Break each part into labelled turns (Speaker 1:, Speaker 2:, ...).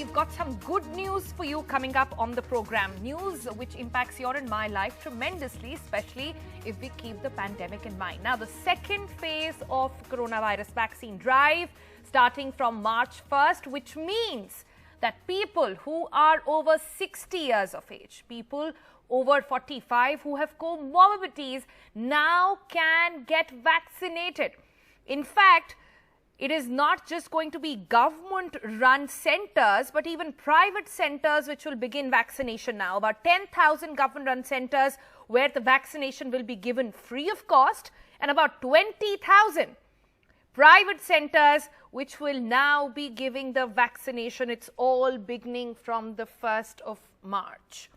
Speaker 1: we've got some good news for you coming up on the program. News which impacts your and my life tremendously, especially if we keep the pandemic in mind. Now, the second phase of coronavirus vaccine drive starting from March 1st, which means that people who are over 60 years of age, people over 45 who have comorbidities now can get vaccinated. In fact, it is not just going to be government-run centers, but even private centers which will begin vaccination now. About 10,000 government-run centers where the vaccination will be given free of cost, and about 20,000 private centers which will now be giving the vaccination. It's all beginning from the 1st of March.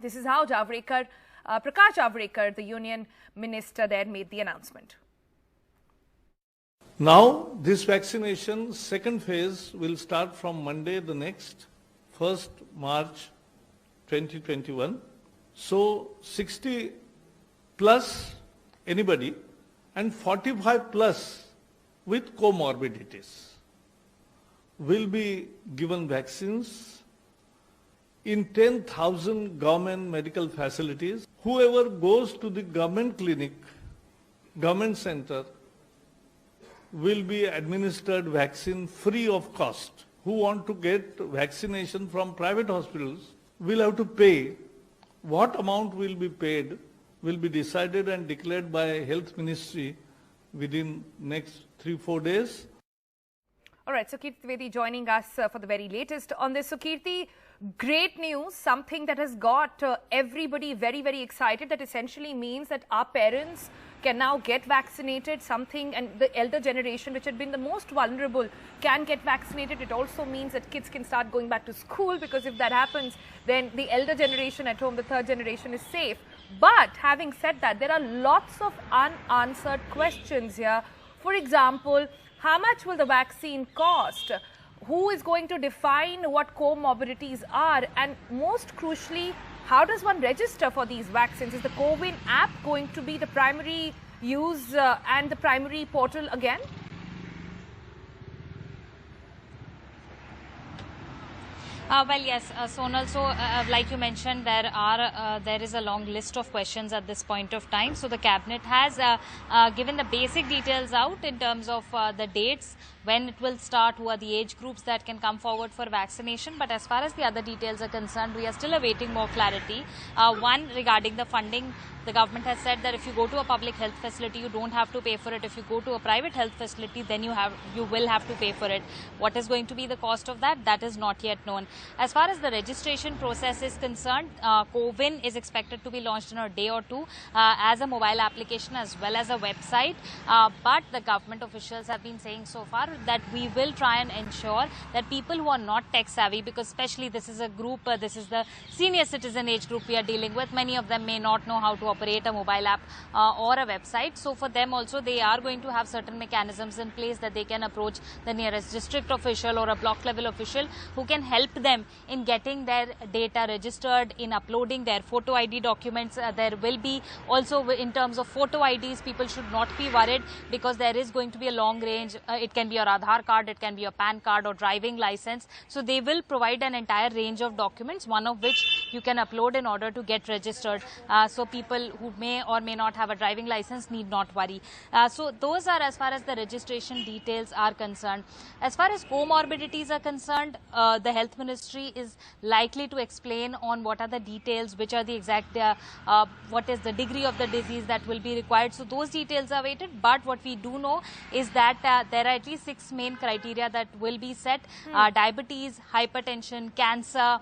Speaker 1: This is how Prakash Javadekar, the union minister there, made the announcement.
Speaker 2: Now, this vaccination second phase will start from Monday the next, 1st March 2021. So, 60 plus anybody and 45 plus with comorbidities will be given vaccines in 10,000 government medical facilities. Whoever goes to the government clinic, government center, will be administered vaccine free of cost. Who want to get vaccination from private hospitals will have to pay. What amount will be paid will be decided and declared by Health Ministry within next 3-4 days.
Speaker 1: All right, so Kirti Trivedi joining us for the very latest on this. So Kirti, great news, something that has got everybody very, very excited. That essentially means that our parents can now get vaccinated, something, and the elder generation, which had been the most vulnerable, can get vaccinated. It also means that kids can start going back to school, because if that happens, then the elder generation at home, the third generation, is safe. But having said that, there are lots of unanswered questions here. For example, how much will the vaccine cost? Who is going to define what comorbidities are? And most crucially, how does one register for these vaccines? Is the CoWIN app going to be the primary use and the primary portal again?
Speaker 3: Well, yes, Sonal. So, like you mentioned, there is a long list of questions at this point of time. So, the cabinet has given the basic details out in terms of the dates, when it will start, who are the age groups that can come forward for vaccination. But as far as the other details are concerned, we are still awaiting more clarity. One, regarding the funding, the government has said that if you go to a public health facility, you don't have to pay for it. If you go to a private health facility, then you will have to pay for it. What is going to be the cost of that? That is not yet known. As far as the registration process is concerned, CoWIN is expected to be launched in a day or two as a mobile application as well as a website. But the government officials have been saying so far that we will try and ensure that people who are not tech savvy, because especially this is a group, this is the senior citizen age group we are dealing with. Many of them may not know how to operate a mobile app or a website. So for them also, they are going to have certain mechanisms in place that they can approach the nearest district official or a block level official who can help them in getting their data registered, in uploading their photo ID documents. There will be also, in terms of photo IDs, people should not be worried, because there is going to be a long range. It can be your Aadhaar card, it can be your PAN card or driving license. So they will provide an entire range of documents, one of which you can upload in order to get registered. So people who may or may not have a driving license need not worry. So those are as far as the registration details are concerned. As far as comorbidities are concerned, the Health Ministry is likely to explain on what are the details, which are the exact, what is the degree of the disease that will be required. So those details are waited. But what we do know is that there are at least 6 main criteria that will be set. Diabetes, hypertension, cancer,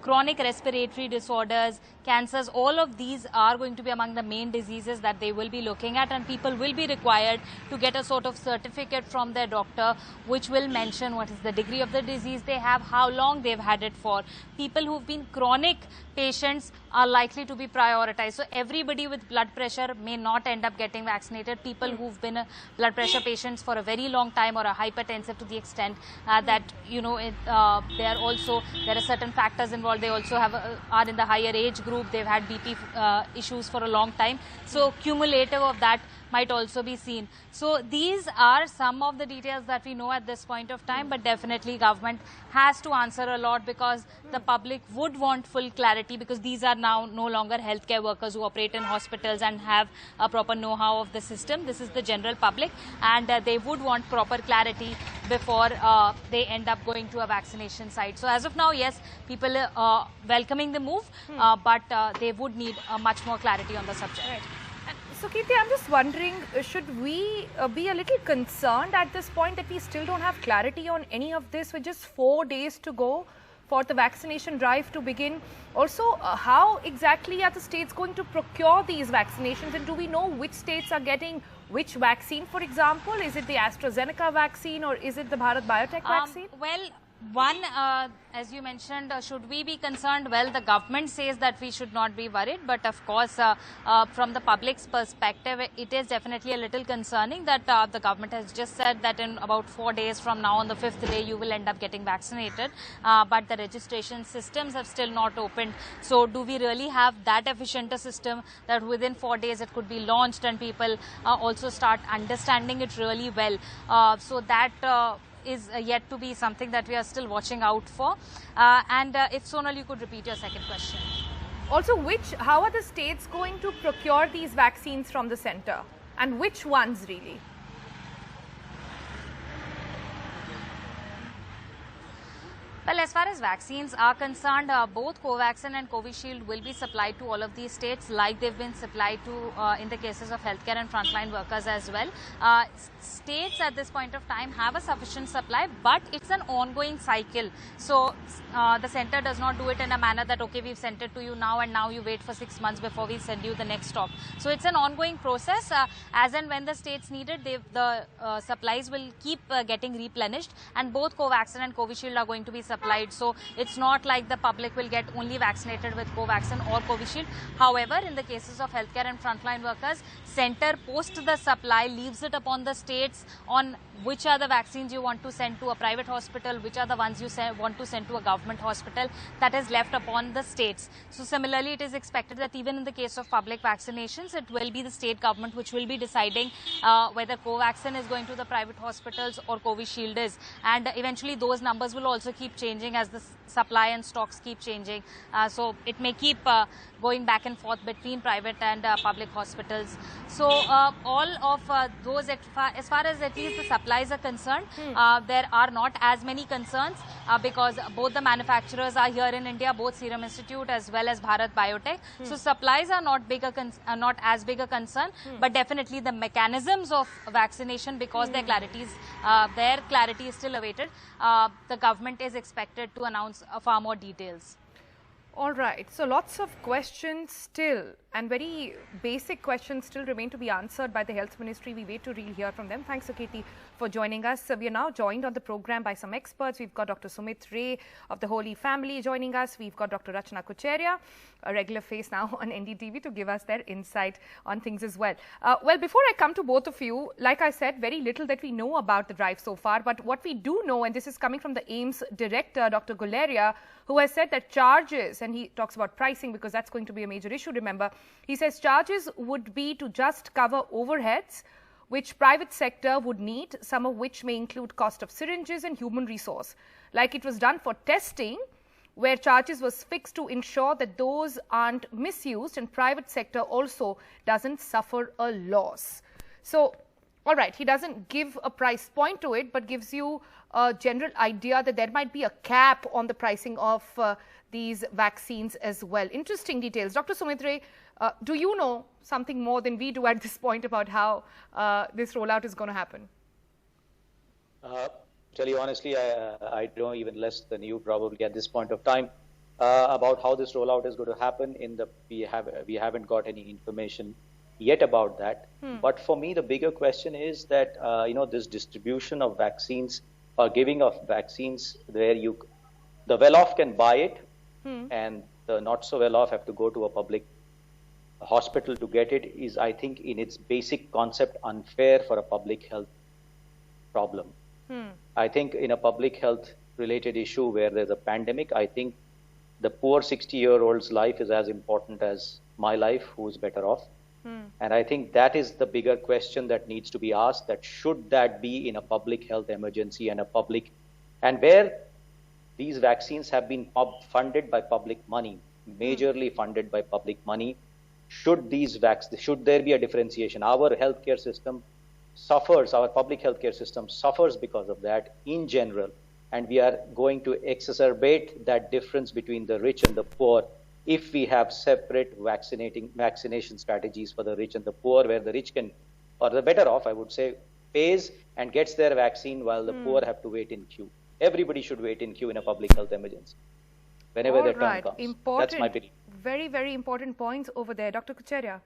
Speaker 3: chronic respiratory disorders, cancers, all of these are going to be among the main diseases that they will be looking at, and people will be required to get a sort of certificate from their doctor which will mention what is the degree of the disease they have, how long they've had it for. People who've been chronic patients are likely to be prioritized. So everybody with blood pressure may not end up getting vaccinated. People who've been blood pressure patients for a very long time or a hypertensive to the extent that, you know, there are certain factors involved. They also are in the higher age group. They've had BP issues for a long time. So cumulative of that, might also be seen. So these are some of the details that we know at this point of time, but definitely government has to answer a lot, because the public would want full clarity, because these are now no longer healthcare workers who operate in hospitals and have a proper know-how of the system. This is the general public, and they would want proper clarity before they end up going to a vaccination site. So as of now, yes, people are welcoming the move, but they would need much more clarity on the subject.
Speaker 1: Right. So, Kirti, I'm just wondering, should we be a little concerned at this point that we still don't have clarity on any of this with just 4 days to go for the vaccination drive to begin? Also, how exactly are the states going to procure these vaccinations, and do we know which states are getting which vaccine, for example? Is it the AstraZeneca vaccine or is it the Bharat Biotech vaccine?
Speaker 3: Well, one, as you mentioned, should we be concerned? Well, the government says that we should not be worried, but of course, from the public's perspective, it is definitely a little concerning that the government has just said that in about 4 days from now, on the 5th day, you will end up getting vaccinated, but the registration systems have still not opened. So do we really have that efficient a system that within 4 days it could be launched and people also start understanding it really well? So that is yet to be something that we are still watching out for. And if Sonal, you could repeat your second question.
Speaker 1: Also, how are the states going to procure these vaccines from the center, and which ones really?
Speaker 3: Well, as far as vaccines are concerned, both Covaxin and Covishield will be supplied to all of these states, like they've been supplied to in the cases of healthcare and frontline workers as well. States at this point of time have a sufficient supply, but it's an ongoing cycle. So the center does not do it in a manner that, okay, we've sent it to you now and now you wait for 6 months before we send you the next stock. So it's an ongoing process. As and when the states need it, the supplies will keep getting replenished, and both Covaxin and Covishield are going to be supplied. So it's not like the public will get only vaccinated with Covaxin or Covishield. However, in the cases of healthcare and frontline workers, center post the supply leaves it upon the states on which are the vaccines you want to send to a private hospital, which are the ones you want to send to a government hospital. That is left upon the states. So similarly, it is expected that even in the case of public vaccinations, it will be the state government which will be deciding whether Covaxin is going to the private hospitals or Covishield is. And eventually those numbers will also keep changing as the supply and stocks keep changing. So it may keep going back and forth between private and public hospitals. So all of those, as far as at least the supplies are concerned, there are not as many concerns because both the manufacturers are here in India, both Serum Institute as well as Bharat Biotech. So supplies are not as big a concern, but definitely the mechanisms of vaccination, because their clarity is still awaited. The government is expected to announce far more details.
Speaker 1: All right. So lots of questions still, and very basic questions still remain to be answered by the Health Ministry. We wait to really hear from them. Thanks, Kirti, for joining us. We are now joined on the program by some experts. We've got Dr. Sumit Ray of the Holy Family joining us. We've got Dr. Rachna Kocheriya, a regular face now on NDTV, to give us their insight on things as well. Well, before I come to both of you, like I said, very little that we know about the drive so far. But what we do know, and this is coming from the AIIMS director, Dr. Guleria, who has said that charges, and he talks about pricing because that's going to be a major issue, remember. He says charges would be to just cover overheads, which private sector would need, some of which may include cost of syringes and human resource. Like it was done for testing, where charges was fixed to ensure that those aren't misused and private sector also doesn't suffer a loss. So, all right, he doesn't give a price point to it, but gives you a general idea that there might be a cap on the pricing of these vaccines as well. Interesting details. Dr. Sumit Ray, do you know something more than we do at this point about how this rollout is going to happen?
Speaker 4: Tell you honestly, I know even less than you probably at this point of time about how this rollout is going to happen. We haven't got any information yet about that. But for me, the bigger question is that this distribution of vaccines or giving of vaccines, where the well-off can buy it, and the not so well-off have to go to a public hospital to get it, is, I think, in its basic concept, unfair for a public health problem. I think in a public health related issue where there's a pandemic, I think the poor 60-year-old's life is as important as my life, who's better off. And I think that is the bigger question that needs to be asked, that should that be in a public health emergency and where these vaccines have been funded by public money, majorly funded by public money, should there be a differentiation? Our healthcare system suffers, our public healthcare system suffers because of that in general, and we are going to exacerbate that difference between the rich and the poor if we have separate vaccination strategies for the rich and the poor, where the rich can, or the better off, I would say, pays and gets their vaccine while the poor have to wait in queue. Everybody should wait in queue in a public health emergency whenever their turn comes.
Speaker 1: Important,
Speaker 4: that's my belief.
Speaker 1: Very, very important points over there. Dr. Kochhariya.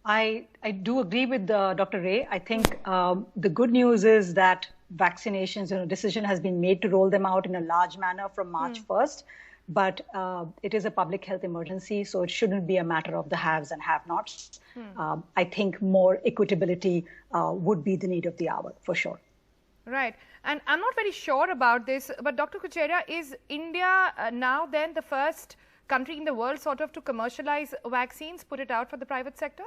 Speaker 5: I do agree with Dr. Ray. I think the good news is that vaccinations, decision has been made to roll them out in a large manner from March 1st. But it is a public health emergency, so it shouldn't be a matter of the haves and have-nots. I think more equitability would be the need of the hour, for sure.
Speaker 1: Right. And I'm not very sure about this, but Dr. Kochhariya, is India now then the first country in the world sort of to commercialize vaccines, put it out for the private sector?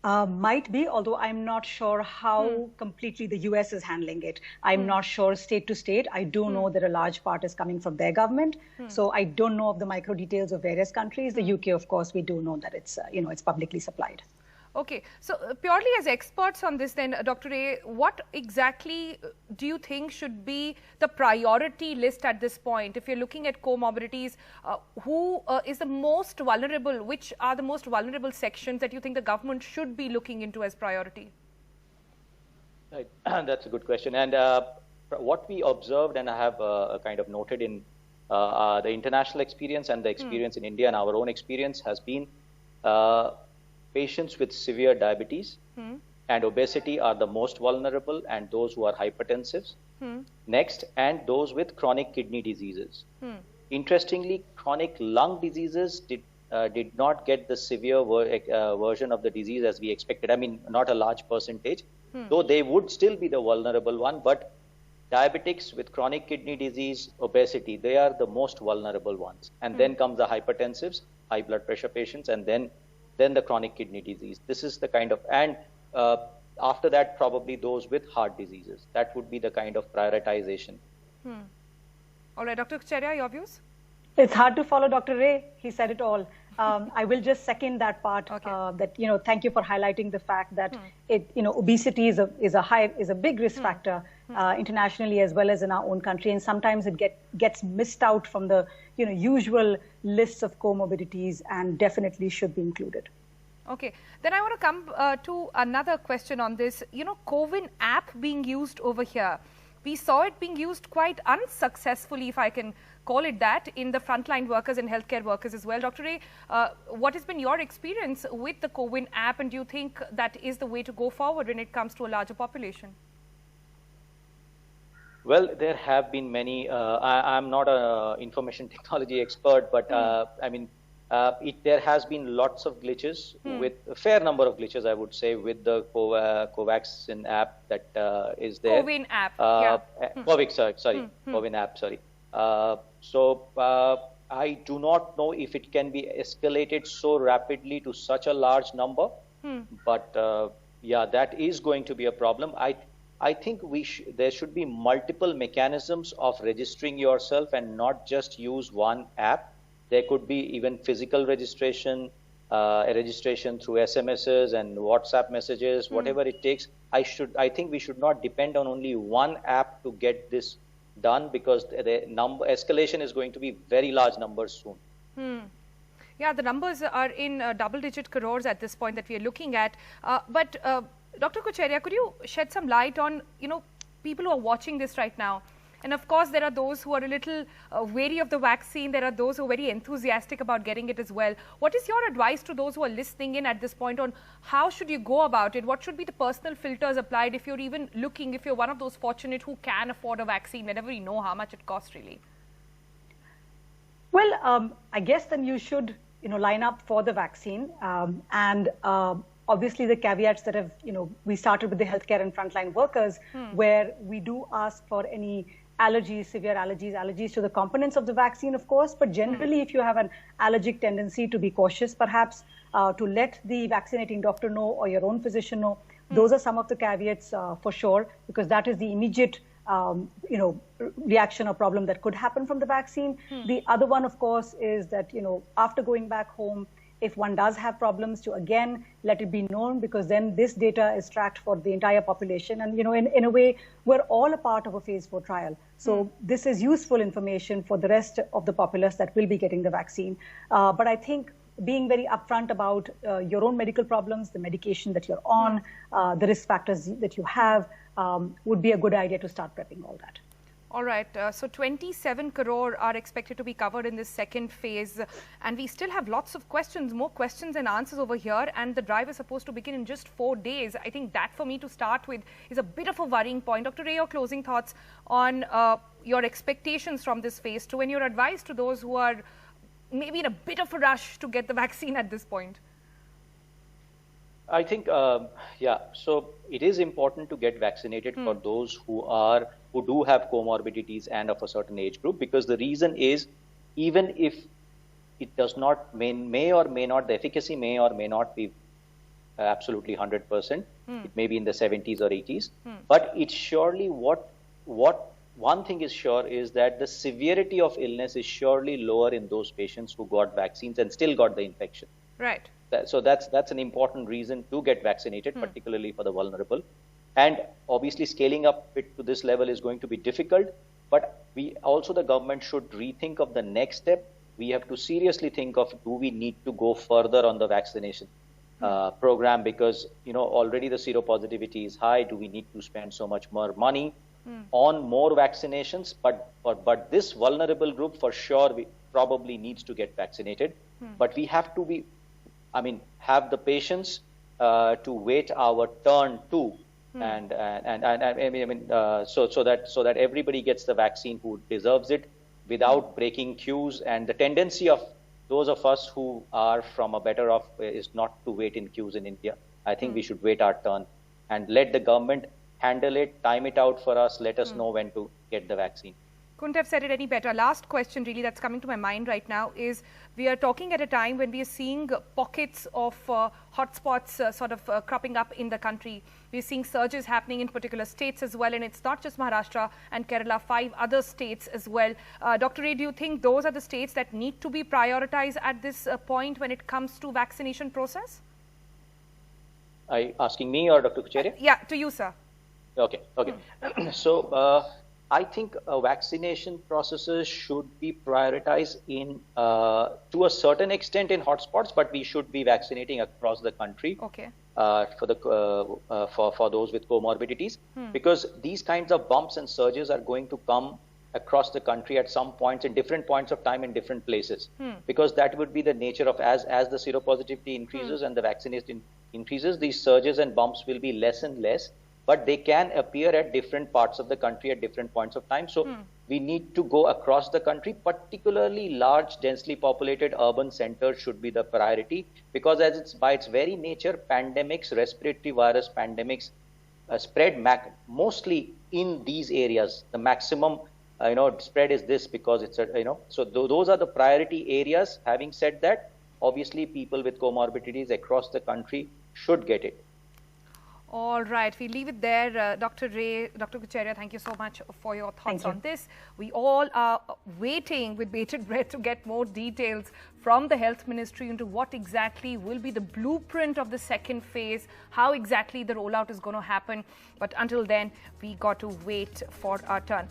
Speaker 5: Might be, although I'm not sure how completely the US is handling it. I'm not sure state to state. I do know that a large part is coming from their government. So I don't know of the micro details of various countries. The UK, of course, we do know that it's, it's publicly supplied.
Speaker 1: Okay, so purely as experts on this then, Dr. Ray, what exactly do you think should be the priority list at this point? If you're looking at comorbidities, who is the most vulnerable, which are the most vulnerable sections that you think the government should be looking into as priority?
Speaker 4: Right. That's a good question. And what we observed, and I have kind of noted in the international experience and the experience in India and our own experience, has been patients with severe diabetes and obesity are the most vulnerable, and those who are hypertensive next, and those with chronic kidney diseases. Interestingly, chronic lung diseases did not get the severe version of the disease as we expected. I mean, not a large percentage, though they would still be the vulnerable one, but diabetics with chronic kidney disease, obesity, they are the most vulnerable ones. And then comes the hypertensives, high blood pressure patients, and then the chronic kidney disease. This is the kind of, and after that, probably those with heart diseases. That would be the kind of prioritization.
Speaker 1: All right, Dr. Kochhariya, your views?
Speaker 5: It's hard to follow Dr. Ray. He said it all. I will just second that part. That thank you for highlighting the fact that obesity is a big risk factor internationally as well as in our own country, and sometimes it gets missed out from the usual lists of comorbidities, and definitely should be included.
Speaker 1: Okay, then I want to come to another question on this. CoWIN app being used over here. We saw it being used quite unsuccessfully, if I can call it that, in the frontline workers and healthcare workers as well. Dr. Ray, what has been your experience with the CoWIN app, and do you think that is the way to go forward when it comes to a larger population?
Speaker 4: Well, there have been many. I'm not an information technology expert, but I mean, there has been lots of glitches, with a fair number of glitches, I would say, with the CoVaxin app that is there.
Speaker 1: CoWIN app,
Speaker 4: CoWIN app, sorry. So I do not know if it can be escalated so rapidly to such a large number, but yeah, that is going to be a problem. I think there should be multiple mechanisms of registering yourself and not just use one app. There could be even physical registration, a registration through SMSs and WhatsApp messages, whatever it takes. I think we should not depend on only one app to get this done, because the escalation is going to be very large numbers soon.
Speaker 1: Yeah, the numbers are in double-digit crores at this point that we are looking at. But Dr. Kochhariya, could you shed some light on, people who are watching this right now? And of course, there are those who are a little wary of the vaccine. There are those who are very enthusiastic about getting it as well. What is your advice to those who are listening in at this point on how should you go about it? What should be the personal filters applied if you're even looking, if you're one of those fortunate who can afford a vaccine, whenever you know how much it costs really?
Speaker 5: Well, I guess then you should, line up for the vaccine. Obviously, the caveats that have, we started with the healthcare and frontline workers, where we do ask for any allergies, severe allergies to the components of the vaccine, of course. But generally, if you have an allergic tendency, to be cautious, perhaps, to let the vaccinating doctor know or your own physician know. Those are some of the caveats for sure, because that is the immediate reaction or problem that could happen from the vaccine. The other one, of course, is that, after going back home, if one does have problems, to again let it be known, because then this data is tracked for the entire population. And, in a way, we're all a part of a phase 4 trial. So this is useful information for the rest of the populace that will be getting the vaccine. But I think being very upfront about your own medical problems, the medication that you're on, the risk factors that you have, would be a good idea to start prepping all that.
Speaker 1: All right, so 27 crore are expected to be covered in this second phase, and we still have lots of questions, more questions and answers over here, and the drive is supposed to begin in just 4 days. I think that, for me to start with, is a bit of a worrying point. Dr. Ray, your closing thoughts on your expectations from this phase 2 and your advice to those who are maybe in a bit of a rush to get the vaccine at this point.
Speaker 4: I think, so it is important to get vaccinated for those who do have comorbidities and of a certain age group, because the reason is, even if it does not, may or may not, the efficacy may or may not be absolutely 100%, it may be in the 70s or 80s, but it's surely what one thing is sure is that the severity of illness is surely lower in those patients who got vaccines and still got the infection.
Speaker 1: Right.
Speaker 4: So that's an important reason to get vaccinated, particularly for the vulnerable. And obviously scaling up it to this level is going to be difficult, but the government should rethink of the next step. We have to seriously think of, do we need to go further on the vaccination program, because already the seropositivity is high. Do we need to spend so much more money on more vaccinations? But this vulnerable group for sure probably needs to get vaccinated. But we have to have the patience to wait our turn too, so that everybody gets the vaccine who deserves it without breaking queues. And the tendency of those of us who are from a better off is not to wait in queues in India. I think we should wait our turn and let the government handle it, time it out for us, let us know when to get the vaccine.
Speaker 1: Couldn't have said it any better. Last question really that's coming to my mind right now is, we are talking at a time when we are seeing pockets of hotspots cropping up in the country. We're seeing surges happening in particular states as well, and it's not just Maharashtra and Kerala, 5 other states as well. Dr. Ray, do you think those are the states that need to be prioritized at this point when it comes to vaccination process?
Speaker 4: Are you asking me or Dr. Kucheria?
Speaker 1: Yeah, to you, sir.
Speaker 4: Okay. So I think vaccination processes should be prioritized to a certain extent in hotspots, but we should be vaccinating across the country.
Speaker 1: Okay.
Speaker 4: For those with comorbidities, because these kinds of bumps and surges are going to come across the country at some points, in different points of time in different places, because that would be the nature of, as the seropositivity increases and the vaccination increases, these surges and bumps will be less and less, but they can appear at different parts of the country at different points of time. So we need to go across the country, particularly large, densely populated urban centers should be the priority, because as it's by its very nature, pandemics, respiratory virus pandemics spread mostly in these areas. The maximum spread is this, because it's so those are the priority areas. Having said that, obviously people with comorbidities across the country should get it.
Speaker 1: All right, we leave it there. Dr. Ray, Dr. Kucheria, thank you so much for your thoughts on this. We all are waiting with bated breath to get more details from the Health Ministry into what exactly will be the blueprint of the second phase, how exactly the rollout is going to happen. But until then, we got to wait for our turn.